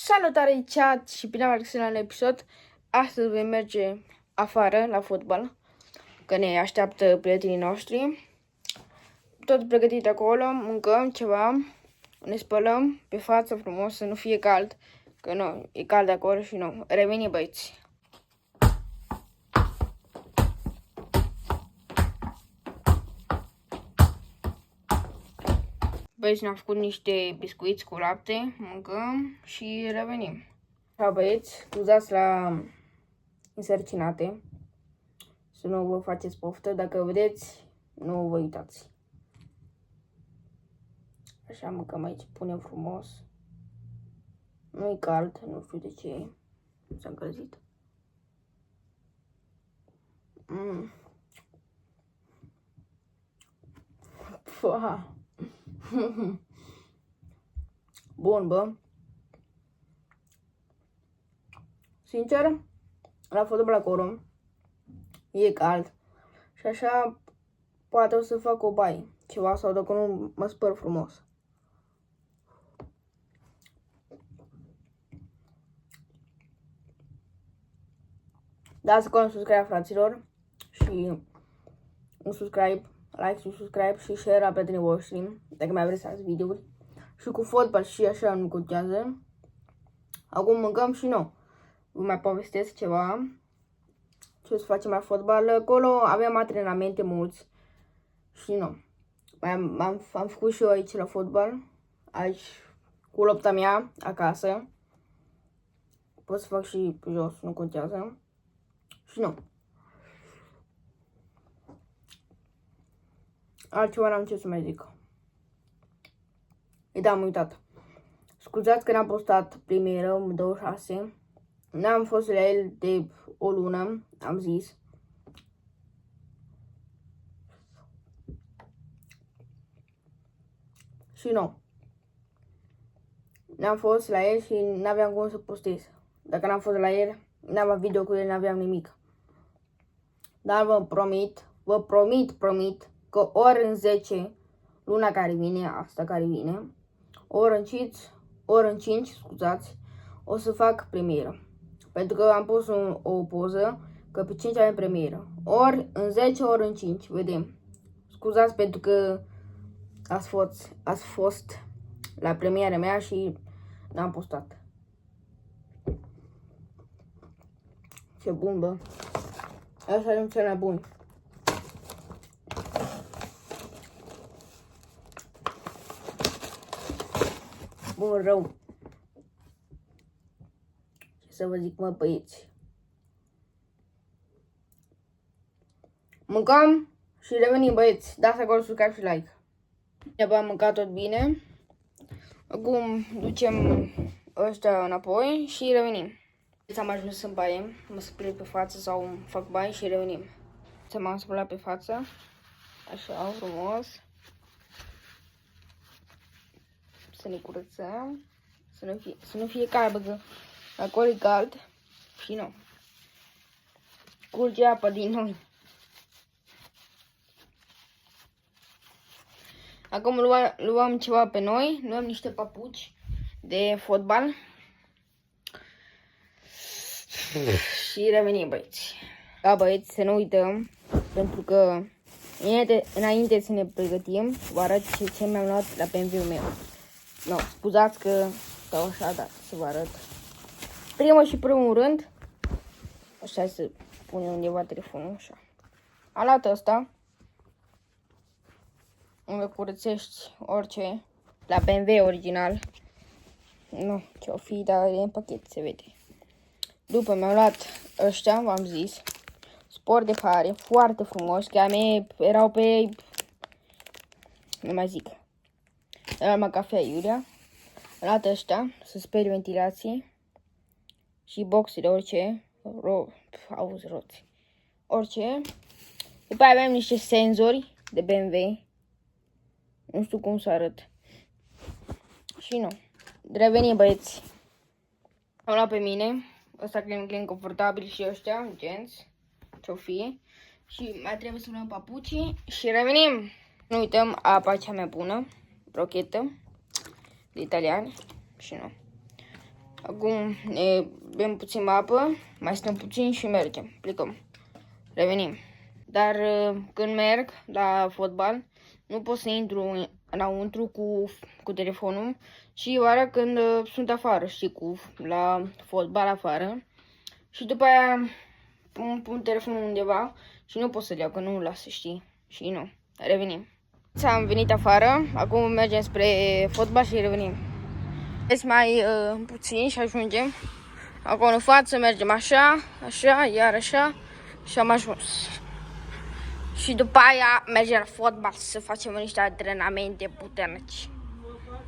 Salutare chat și bine am la un episod. Astăzi voi merge afară la fotbal, că ne așteaptă prietenii noștri. Tot pregătit acolo, mâncăm ceva, ne spălăm pe față frumos să nu fie cald, că nu, e cald acolo și nu. Revenim, băieți. Băieți, ne-am făcut niște biscuiți cu lapte, mâncăm și revenim. Ciao, băieți, scuzați la însărcinate, să nu vă faceți poftă, dacă vedeți, nu vă uitați. Așa mâncăm aici, punem frumos. Nu-i cald, nu știu de ce s-a încălzit. Bun, bă. Sincer, la fotbal acolo e cald și așa poate o să fac o baie, ceva, sau dacă nu mă spăl frumos. Dați acolo un subscribe, fraților, și un subscribe, like și subscribe și share la prietenii voștri, dacă mai vreți să ați videouri. Și cu fotbal și așa nu contează. Acum mâncăm și nu. Vă mai povestesc ceva. Ce o să facem la fotbal. Acolo aveam antrenamente mulți. Și nu. Am făcut și eu aici la fotbal. Aici cu lopta mea acasă. Pot să fac și jos, nu contează. Și nu. Altceva n-am ce să mai zic. Da, am uitat. Scuzați că n-am postat premieră 26. N-am fost la el de o lună, am zis. Și nu. N-am fost la el și n-aveam cum să postez. Dacă n-am fost la el, n-aveam video cu el, n-aveam nimic. Dar vă promit că ori în 10 luna care vine, asta care vine, ori în 5, scuzați, o să fac premieră. Pentru că am pus o poză că pe 5 avem premieră. Ori în 10, ori în 5, vedem. Scuzați pentru că ați fost la premiera mea și n-am postat. Ce bun, bă. Asta e cel mai bun. Bun, rău. Ce să vă zic, mă, băieți. Mâncăm și revenim, băieți. Dați acolo subscribe și like. Am mâncat tot bine. Acum ducem ăștia înapoi și revenim. Am ajuns în baie. Mă spăl pe față sau fac baie și revenim. M-am spălat pe față. Așa, frumos. Să ne curățăm. Să nu fie cald, că acolo e cald. Și nu. Curge apă din noi. Acum luăm ceva pe noi. Luăm niște papuci de fotbal. Și revenim, băieți. Da, băieți, să nu uităm. Pentru că înainte să ne pregătim, vă arăt ce mi-am luat la BMW-ul meu. No, scuzați că stau așa, dar să vă arăt. Primul rând, așa să punem undeva telefonul, așa. Am luat ăsta, unde curățești orice, la BMW original. Nu, ce-o fi, dar e în pachet, se vede. După mi-am luat ăștia, v-am zis, sport de pare, foarte frumos, că a mea erau pe, nu mai zic, la cafea Iulia. Am luat ăștia, să speri ventilație și boxele, orice, auzi roți, orice. După aia avem niște senzori de BMW, nu știu cum să arăt. Și nu, revenim, băieți. Am luat pe mine, ăsta clean confortabil și ăștia, genți, ce-o fi. Și mai trebuie să luăm papucii și revenim. Nu uităm apa cea mai bună, rochetă, de italiani și nu. Acum ne bem puțin apă, mai stăm puțin și mergem, plecăm, revenim. Dar când merg la fotbal, nu pot să intru înăuntru cu telefonul și oară când sunt afară, știi, la fotbal afară. Și după aia pun telefonul undeva și nu pot să-l iau, că nu-l lasă, știi, și nu, revenim. Am venit afară, acum mergem spre fotbal și revenim. Deci mai puțin și ajungem. Acolo în față mergem așa, așa, iar așa și am ajuns. Și după aia mergem la fotbal să facem niște antrenamente puternici.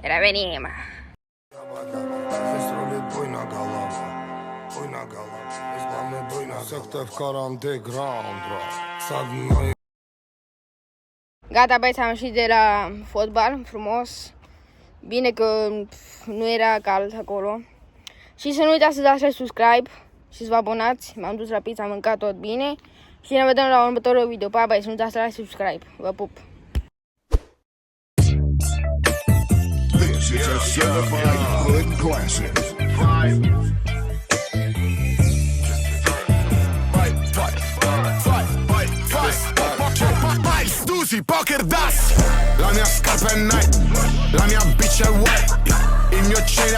Revenim. Gata, băieți, am ieșit de la fotbal, frumos. Bine că nu era cald acolo. Și să nu uitați să dați subscribe și să vă abonați. M-am dus rapid, am mâncat tot bine. Și ne vedem la următorul video. Pa, băieți, să nu uitați să dați subscribe. Vă pup! This is a certified hood classic. Stuzi, poker das. La mia scarpa è Nike, la mia bitch è white, il mio chain è